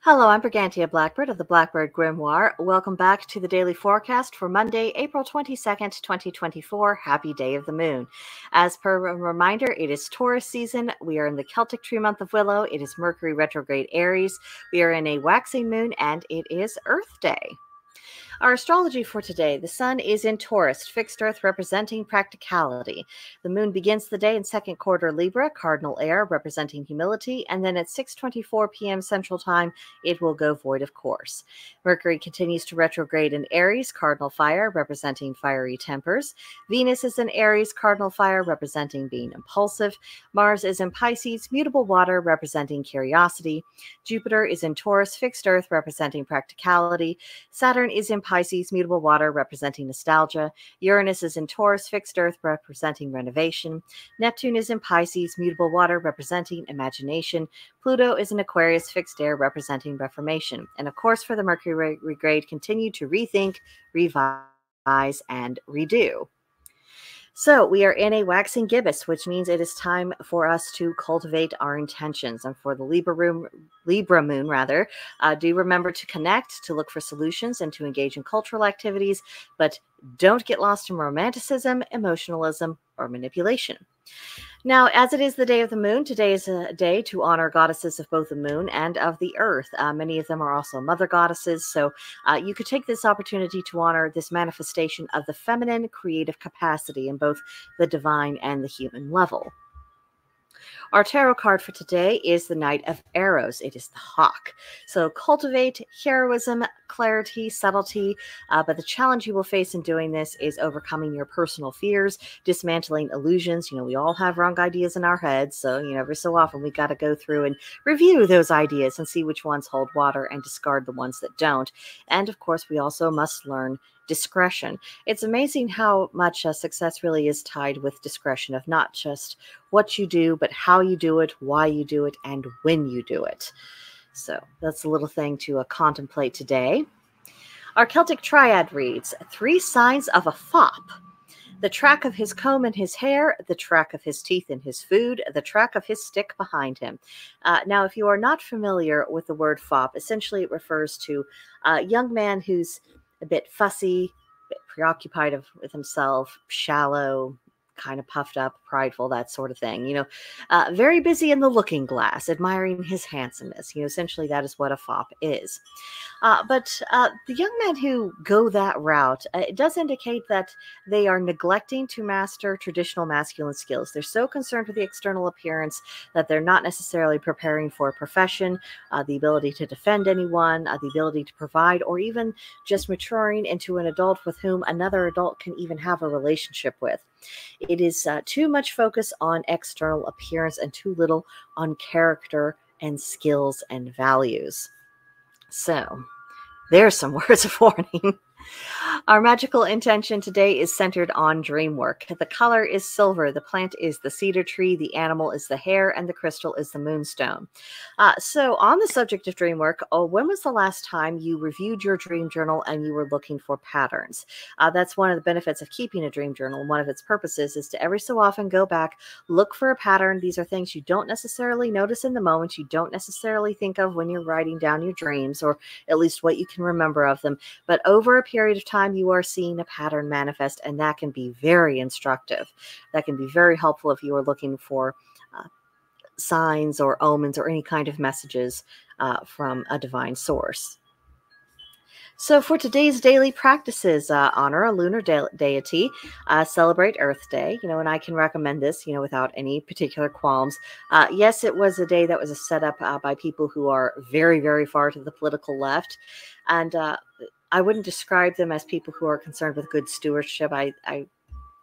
Hello, I'm Brigantia Blackbird of the Blackbird Grimoire. Welcome back to the daily forecast for Monday, April 22nd, 2024. Happy Day of the Moon. As per a reminder, it is Taurus season. We are in the Celtic tree month of Willow. It is Mercury retrograde Aries. We are in a waxing moon, and it is Earth Day. Our astrology for today: the sun is in Taurus, fixed earth representing practicality. The moon begins the day in second quarter Libra, cardinal air representing humility, and then at 6:24 p.m. Central Time, it will go void of course. Mercury continues to retrograde in Aries, cardinal fire, representing fiery tempers. Venus is in Aries, cardinal fire, representing being impulsive. Mars is in Pisces, mutable water, representing curiosity. Jupiter is in Taurus, fixed earth, representing practicality. Saturn is in Pisces, mutable water, representing nostalgia. Uranus is in Taurus, fixed earth, representing renovation. Neptune is in Pisces, mutable water, representing imagination. Pluto is in Aquarius, fixed air, representing reformation. And of course, for the Mercury retrograde, continue to rethink, revise, and redo. So we are in a waxing gibbous, which means it is time for us to cultivate our intentions. And for the Libra moon, do remember to connect, to look for solutions, and to engage in cultural activities, but don't get lost in romanticism, emotionalism, or manipulation. Now, as it is the day of the moon, today is a day to honor goddesses of both the moon and of the earth. Many of them are also mother goddesses, so you could take this opportunity to honor this manifestation of the feminine creative capacity in both the divine and the human level. Our tarot card for today is the Knight of Arrows. It is the hawk. So cultivate heroism, clarity, subtlety, but the challenge you will face in doing this is overcoming your personal fears, dismantling illusions. We all have wrong ideas in our heads, so every so often we got to go through and review those ideas and see which ones hold water and discard the ones that don't. And of course, we also must learn discretion. It's amazing how much success really is tied with discretion of not just what you do, but how you do it, why you do it, and when you do it. So that's a little thing to contemplate today. Our Celtic triad reads: 3 signs of a fop. The track of his comb in his hair, the track of his teeth in his food, the track of his stick behind him. Now, if you are not familiar with the word fop, essentially it refers to a young man who's a bit fussy, a bit preoccupied with himself, shallow, kind of puffed up, prideful, that sort of thing. Very busy in the looking glass, admiring his handsomeness. Essentially that is what a fop is. But the young men who go that route, it does indicate that they are neglecting to master traditional masculine skills. They're so concerned with the external appearance that they're not necessarily preparing for a profession, the ability to defend anyone, the ability to provide, or even just maturing into an adult with whom another adult can even have a relationship with. It is too much focus on external appearance and too little on character and skills and values. So, there's some words of warning. Our magical intention today is centered on dream work. The color is silver, the plant is the cedar tree, the animal is the hare, and the crystal is the moonstone. So on the subject of dream work, when was the last time you reviewed your dream journal and you were looking for patterns? That's one of the benefits of keeping a dream journal. One of its purposes is to every so often go back, look for a pattern. These are things you don't necessarily notice in the moment, you don't necessarily think of when you're writing down your dreams, or at least what you can remember of them. But over a period of time, you are seeing a pattern manifest, and that can be very instructive. That can be very helpful if you are looking for signs or omens or any kind of messages from a divine source. So for today's daily practices, honor a lunar deity, celebrate Earth Day, and I can recommend this, without any particular qualms. Yes, it was a day that was set up by people who are very, very far to the political left, and I wouldn't describe them as people who are concerned with good stewardship. I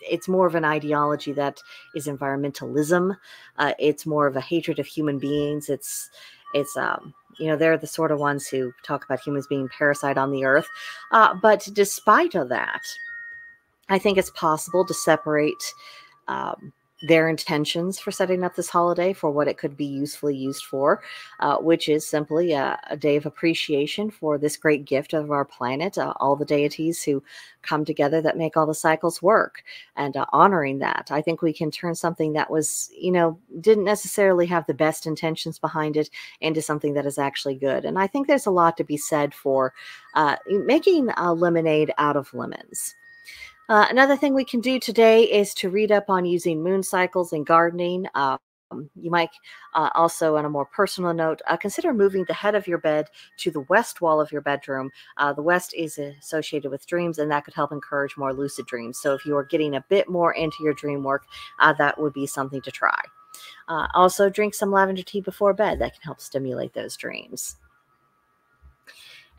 it's more of an ideology that is environmentalism. It's more of a hatred of human beings. It's they're the sort of ones who talk about humans being parasite on the earth. But despite of that, I think it's possible to separate their intentions for setting up this holiday for what it could be usefully used for, which is simply a day of appreciation for this great gift of our planet, all the deities who come together that make all the cycles work, and honoring that. I think we can turn something that was, didn't necessarily have the best intentions behind it into something that is actually good. And I think there's a lot to be said for making lemonade out of lemons. Another thing we can do today is to read up on using moon cycles in gardening. You might also, on a more personal note, consider moving the head of your bed to the west wall of your bedroom. The west is associated with dreams, and that could help encourage more lucid dreams. So if you are getting a bit more into your dream work, that would be something to try. Also, drink some lavender tea before bed. That can help stimulate those dreams.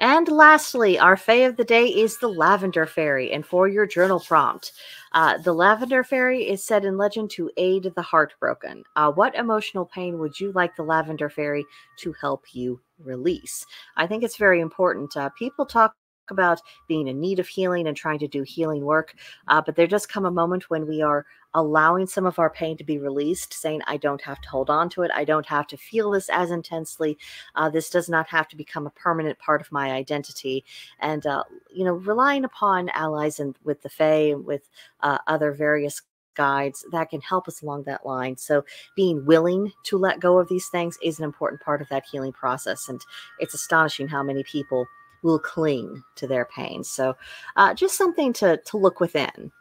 And lastly, our fae of the day is the Lavender Fairy. And for your journal prompt, the Lavender Fairy is said in legend to aid the heartbroken. What emotional pain would you like the Lavender Fairy to help you release? I think it's very important. People talk about being in need of healing and trying to do healing work, but there does come a moment when we are allowing some of our pain to be released, saying, I don't have to hold on to it. I don't have to feel this as intensely. This does not have to become a permanent part of my identity. And, relying upon allies and with the Fae and with other various guides that can help us along that line. So being willing to let go of these things is an important part of that healing process. And it's astonishing how many people will cling to their pain. So just something to look within.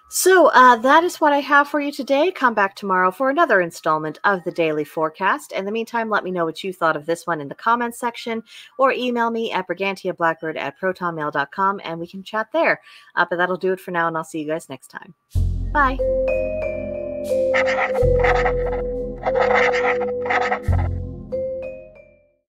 So that is what I have for you today. Come back tomorrow for another installment of the Daily Forecast. In the meantime, let me know what you thought of this one in the comments section, or email me at brigantiablackbird@protonmail.com and we can chat there. But that'll do it for now, and I'll see you guys next time. Bye.